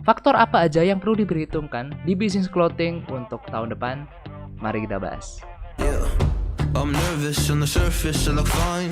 faktor apa aja yang perlu diperhitungkan di bisnis clothing untuk tahun depan? Mari kita bahas. Yeah, I'm nervous on the surface, I look fine.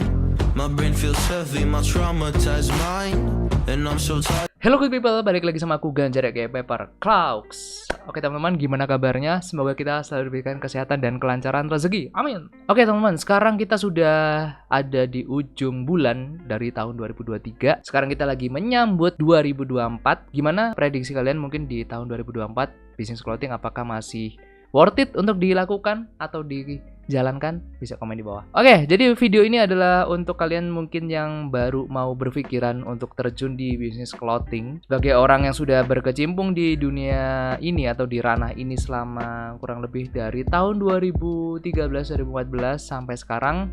My brain feels heavy, my traumatized mind, and I'm so tired. Hello good people, balik lagi sama aku Ganjar kayak Paper Clouds. Oke teman-teman, gimana kabarnya? Semoga kita selalu diberikan kesehatan dan kelancaran rezeki. Amin. Oke teman-teman, sekarang kita sudah ada di ujung bulan dari tahun 2023. Sekarang kita lagi menyambut 2024. Gimana prediksi kalian mungkin di tahun 2024 bisnis clothing apakah masih worth it untuk dilakukan atau dijalankan? Bisa komen di bawah. Oke, jadi video ini adalah untuk kalian mungkin yang baru mau berpikiran untuk terjun di bisnis clothing. Sebagai orang yang sudah berkecimpung di dunia ini atau di ranah ini selama kurang lebih dari tahun 2013-2014 sampai sekarang,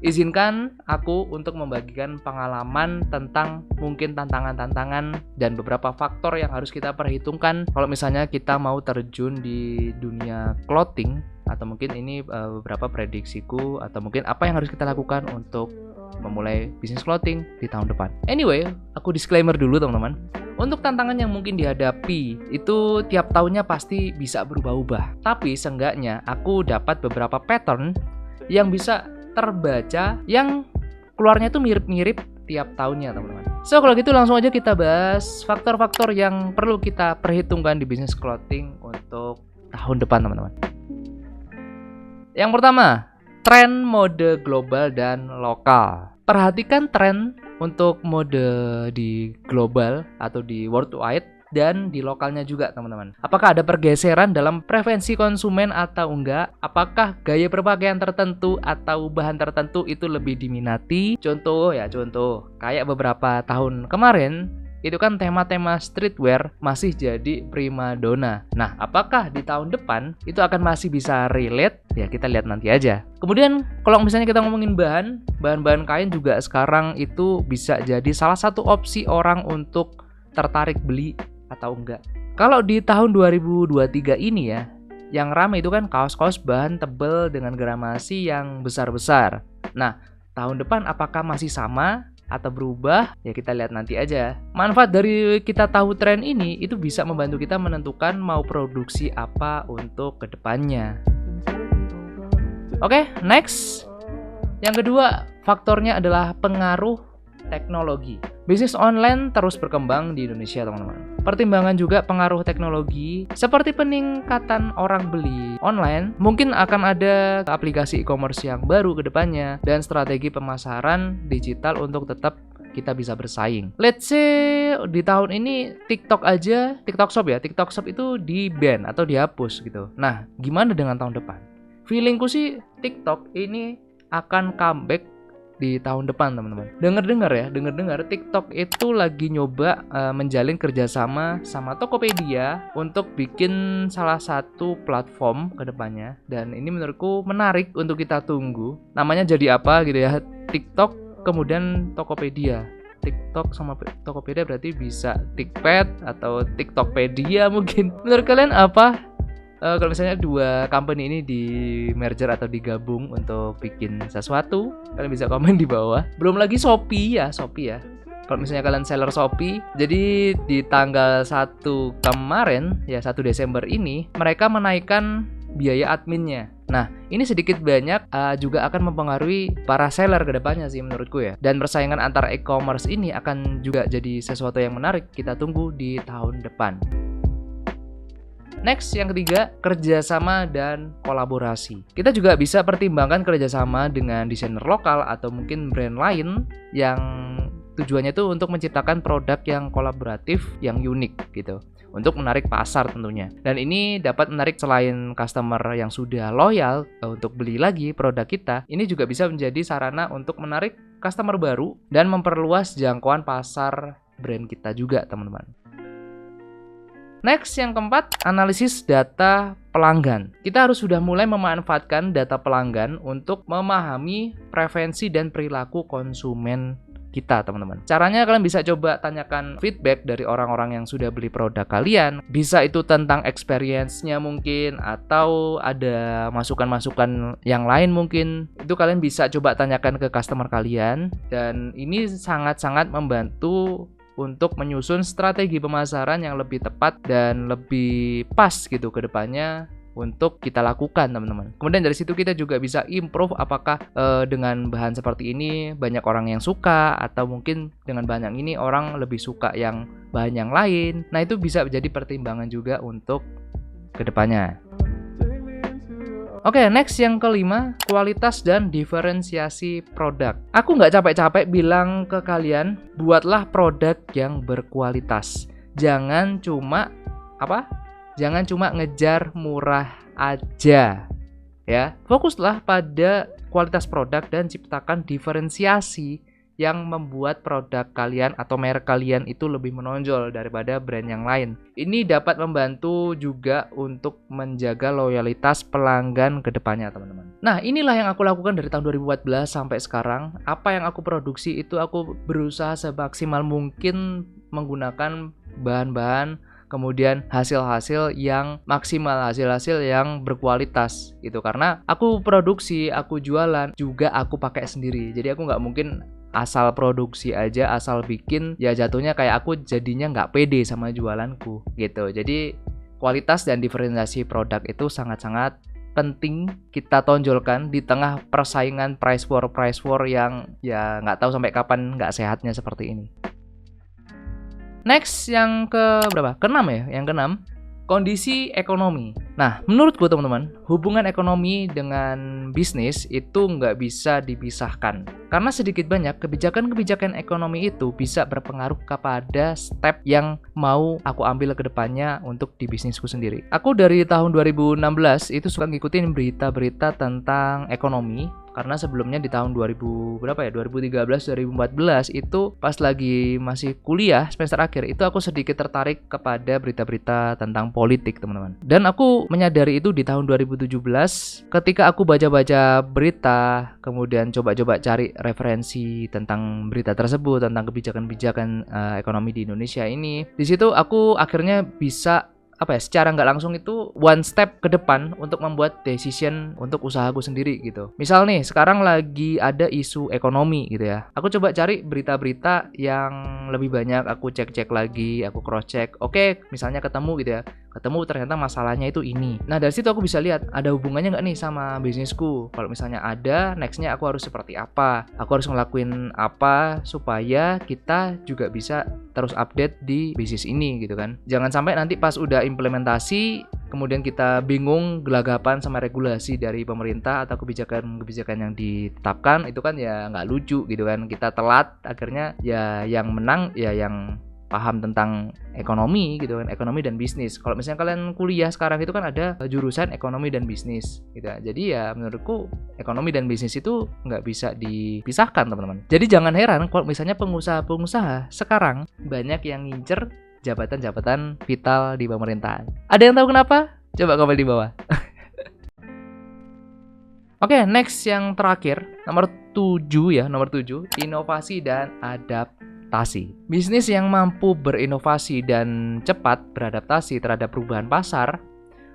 izinkan aku untuk membagikan pengalaman tentang mungkin tantangan-tantangan dan beberapa faktor yang harus kita perhitungkan kalau misalnya kita mau terjun di dunia clothing, atau mungkin ini beberapa prediksiku atau mungkin apa yang harus kita lakukan untuk memulai bisnis clothing di tahun depan. Anyway, aku disclaimer dulu teman-teman. Untuk tantangan yang mungkin dihadapi itu tiap tahunnya pasti bisa berubah-ubah. Tapi seenggaknya aku dapat beberapa pattern yang bisa terbaca yang keluarnya itu mirip-mirip tiap tahunnya teman-teman. So kalau gitu langsung aja kita bahas faktor-faktor yang perlu kita perhitungkan di bisnis clothing untuk tahun depan teman-teman. Yang pertama, tren mode global dan lokal. Perhatikan tren untuk mode di global atau di worldwide dan di lokalnya juga teman-teman. Apakah ada pergeseran dalam preferensi konsumen atau enggak? Apakah gaya berpakaian tertentu atau bahan tertentu itu lebih diminati? Contoh kayak beberapa tahun kemarin itu kan tema-tema streetwear masih jadi primadona. Nah, apakah di tahun depan itu akan masih bisa relate? Ya, kita lihat nanti aja. Kemudian, kalau misalnya kita ngomongin bahan-bahan kain juga sekarang itu bisa jadi salah satu opsi orang untuk tertarik beli atau enggak. Kalau di tahun 2023 ini ya, yang ramai itu kan kaos-kaos bahan tebal dengan gramasi yang besar-besar. Nah, tahun depan apakah masih sama atau berubah? Ya kita lihat nanti aja. Manfaat dari kita tahu tren ini itu bisa membantu kita menentukan mau produksi apa untuk kedepannya. Oke, next. Yang kedua, faktornya adalah pengaruh teknologi. Bisnis online terus berkembang di Indonesia, teman-teman. Pertimbangan juga pengaruh teknologi seperti peningkatan orang beli online, mungkin akan ada aplikasi e-commerce yang baru ke depannya dan strategi pemasaran digital untuk tetap kita bisa bersaing. Let's say di tahun ini TikTok Shop itu di-ban atau dihapus gitu. Nah, gimana dengan tahun depan? Feelingku sih TikTok ini akan comeback di tahun depan teman-teman. Dengar TikTok itu lagi nyoba menjalin kerjasama sama Tokopedia untuk bikin salah satu platform ke depannya, dan ini menurutku menarik untuk kita tunggu. Namanya jadi apa gitu ya, TikTok kemudian Tokopedia. TikTok sama Tokopedia berarti bisa TikPad atau TikTokpedia mungkin. Menurut kalian apa? Kalau misalnya dua company ini di merger atau digabung untuk bikin sesuatu, kalian bisa komen di bawah. Belum lagi Shopee ya. Kalau misalnya kalian seller Shopee, jadi di tanggal 1 kemarin ya, 1 Desember ini mereka menaikkan biaya adminnya. Nah, ini sedikit banyak juga akan mempengaruhi para seller ke depannya sih menurutku ya. Dan persaingan antar e-commerce ini akan juga jadi sesuatu yang menarik kita tunggu di tahun depan. Next, yang ketiga, kerjasama dan kolaborasi. Kita juga bisa pertimbangkan kerjasama dengan desainer lokal atau mungkin brand lain yang tujuannya itu untuk menciptakan produk yang kolaboratif, yang unik gitu, untuk menarik pasar tentunya. Dan ini dapat menarik selain customer yang sudah loyal untuk beli lagi produk kita, ini juga bisa menjadi sarana untuk menarik customer baru dan memperluas jangkauan pasar brand kita juga teman-teman. Next, yang keempat, analisis data pelanggan. Kita harus sudah mulai memanfaatkan data pelanggan untuk memahami preferensi dan perilaku konsumen kita, teman-teman. Caranya kalian bisa coba tanyakan feedback dari orang-orang yang sudah beli produk kalian. Bisa itu tentang experience-nya mungkin, atau ada masukan-masukan yang lain mungkin. Itu kalian bisa coba tanyakan ke customer kalian. Dan ini sangat-sangat membantu untuk menyusun strategi pemasaran yang lebih tepat dan lebih pas gitu ke depannya untuk kita lakukan, teman-teman. Kemudian dari situ kita juga bisa improve apakah dengan bahan seperti ini banyak orang yang suka, atau mungkin dengan bahan yang ini orang lebih suka yang bahan yang lain. Nah, itu bisa menjadi pertimbangan juga untuk kedepannya. Oke, next yang kelima, kualitas dan diferensiasi produk. Aku nggak capek-capek bilang ke kalian, buatlah produk yang berkualitas. Jangan cuma Jangan cuma ngejar murah aja, ya. Fokuslah pada kualitas produk dan ciptakan diferensiasi yang membuat produk kalian atau merek kalian itu lebih menonjol daripada brand yang lain. Ini dapat membantu juga untuk menjaga loyalitas pelanggan ke depannya, teman-teman. Nah, inilah yang aku lakukan dari tahun 2014 sampai sekarang. Apa yang aku produksi itu aku berusaha semaksimal mungkin menggunakan bahan-bahan, kemudian hasil-hasil yang maksimal, hasil-hasil yang berkualitas gitu. Karena aku produksi, aku jualan, juga aku pakai sendiri. Jadi aku nggak mungkin asal produksi aja, asal bikin, ya jatuhnya kayak aku jadinya nggak pede sama jualanku gitu. Jadi kualitas dan diferensiasi produk itu sangat-sangat penting kita tonjolkan di tengah persaingan price war yang ya nggak tahu sampai kapan nggak sehatnya seperti ini. Next, yang ke berapa? Keenam ya, yang keenam, kondisi ekonomi. Nah, menurutku teman-teman, hubungan ekonomi dengan bisnis itu nggak bisa dipisahkan. Karena sedikit banyak kebijakan-kebijakan ekonomi itu bisa berpengaruh kepada step yang mau aku ambil ke depannya untuk di bisnisku sendiri. Aku dari tahun 2016 itu suka ngikutin berita-berita tentang ekonomi. Karena sebelumnya di tahun 2013, 2014 itu pas lagi masih kuliah semester akhir itu aku sedikit tertarik kepada berita-berita tentang politik, teman-teman. Dan aku menyadari itu di tahun 2017 ketika aku baca-baca berita, kemudian coba-coba cari referensi tentang berita tersebut, tentang kebijakan-kebijakan ekonomi di Indonesia ini. Di situ aku akhirnya bisa secara nggak langsung itu one step ke depan untuk membuat decision untuk usahaku sendiri gitu. Misal nih, sekarang lagi ada isu ekonomi gitu ya. Aku coba cari berita-berita yang lebih banyak, aku cek-cek lagi, aku cross check. Oke, misalnya ketemu gitu ya. Ketemu ternyata masalahnya itu ini. Nah, dari situ aku bisa lihat ada hubungannya nggak nih sama bisnisku. Kalau misalnya ada, nextnya aku harus seperti apa? Aku harus ngelakuin apa supaya kita juga bisa terus update di bisnis ini gitu kan. Jangan sampai nanti pas udah implementasi kemudian kita bingung, gelagapan sama regulasi dari pemerintah atau kebijakan-kebijakan yang ditetapkan, itu kan ya nggak lucu gitu kan. Kita telat, akhirnya ya yang menang ya yang paham tentang ekonomi gitu kan, ekonomi dan bisnis. Kalau misalnya kalian kuliah sekarang itu kan ada jurusan ekonomi dan bisnis gitu. Jadi ya menurutku ekonomi dan bisnis itu nggak bisa dipisahkan, teman-teman. Jadi jangan heran kalau misalnya pengusaha-pengusaha sekarang banyak yang ngincer jabatan-jabatan vital di pemerintahan. Ada yang tahu kenapa? Coba komen di bawah. Oke, next yang terakhir, nomor 7 ya, nomor 7, inovasi dan adaptasi. Bisnis yang mampu berinovasi dan cepat beradaptasi terhadap perubahan pasar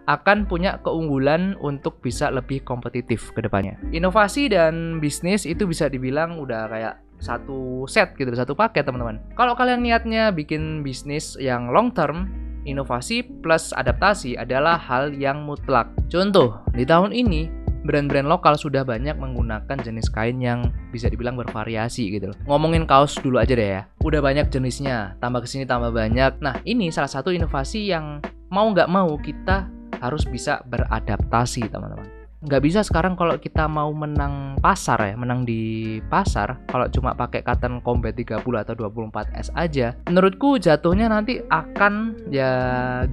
akan punya keunggulan untuk bisa lebih kompetitif ke depannya. Inovasi dan bisnis itu bisa dibilang udah kayak satu set gitu, satu paket, teman-teman. Kalau kalian niatnya bikin bisnis yang long term, inovasi plus adaptasi adalah hal yang mutlak. Contoh, di tahun ini brand-brand lokal sudah banyak menggunakan jenis kain yang bisa dibilang bervariasi gitu loh. Ngomongin kaos dulu aja deh ya. Udah banyak jenisnya, tambah kesini tambah banyak. Nah, ini salah satu inovasi yang mau nggak mau kita harus bisa beradaptasi, teman-teman. Nggak bisa sekarang kalau kita mau menang pasar ya, menang di pasar, kalau cuma pakai cotton combat 30 atau 24S aja, menurutku jatuhnya nanti akan ya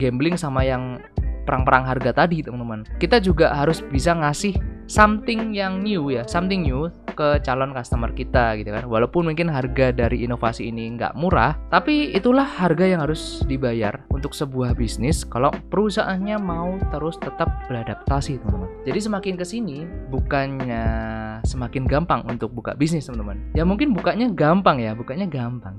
gambling sama yang perang-perang harga tadi, teman-teman. Kita juga harus bisa ngasih something yang new ya, something new ke calon customer kita gitu kan. Walaupun mungkin harga dari inovasi ini nggak murah, tapi itulah harga yang harus dibayar untuk sebuah bisnis kalau perusahaannya mau terus tetap beradaptasi, teman-teman. Jadi semakin kesini bukannya semakin gampang untuk buka bisnis, teman-teman. Ya mungkin bukanya gampang,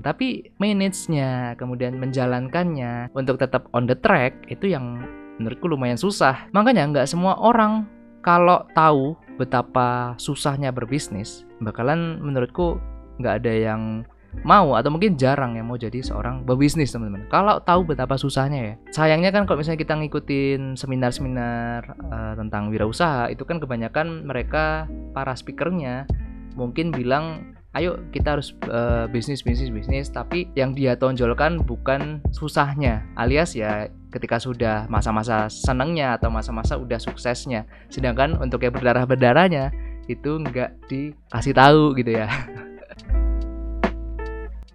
tapi manage-nya, kemudian menjalankannya untuk tetap on the track itu yang menurutku lumayan susah. Makanya nggak semua orang kalau tahu betapa susahnya berbisnis, bakalan menurutku nggak ada yang mau atau mungkin jarang yang mau jadi seorang pebisnis teman-teman. Kalau tahu betapa susahnya ya. Sayangnya kan kalau misalnya kita ngikutin seminar-seminar tentang wirausaha, itu kan kebanyakan mereka para speakernya mungkin bilang ayo kita harus bisnis, tapi yang dia tonjolkan bukan susahnya, alias ya ketika sudah masa-masa senangnya atau masa-masa udah suksesnya. Sedangkan untuk yang berdarah-berdarahnya itu nggak dikasih tahu gitu ya.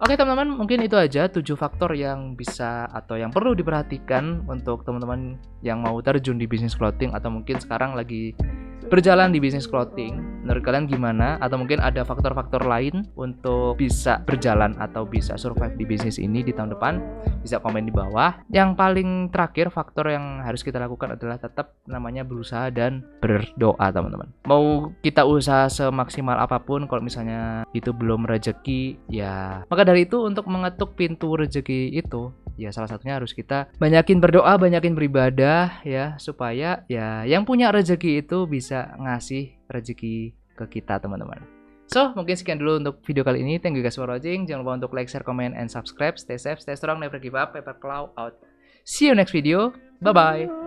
Oke teman-teman, mungkin itu aja 7 faktor yang bisa atau yang perlu diperhatikan untuk teman-teman yang mau terjun di bisnis clothing atau mungkin sekarang lagi berjalan di bisnis clothing. Menurut kalian gimana? Atau mungkin ada faktor-faktor lain untuk bisa berjalan atau bisa survive di bisnis ini di tahun depan? Bisa komen di bawah. Yang paling terakhir, faktor yang harus kita lakukan adalah tetap namanya berusaha dan berdoa teman-teman. Mau kita usaha semaksimal apapun, kalau misalnya itu belum rezeki, ya maka dari itu untuk mengetuk pintu rezeki itu, ya salah satunya harus kita banyakin berdoa, banyakin beribadah ya, supaya ya yang punya rezeki itu bisa ngasih rezeki ke kita teman-teman. So, mungkin sekian dulu untuk video kali ini. Thank you guys for watching. Jangan lupa untuk like, share, comment, and subscribe. Stay safe, stay strong, never give up. Paper Cloud out. See you next video. Bye-bye.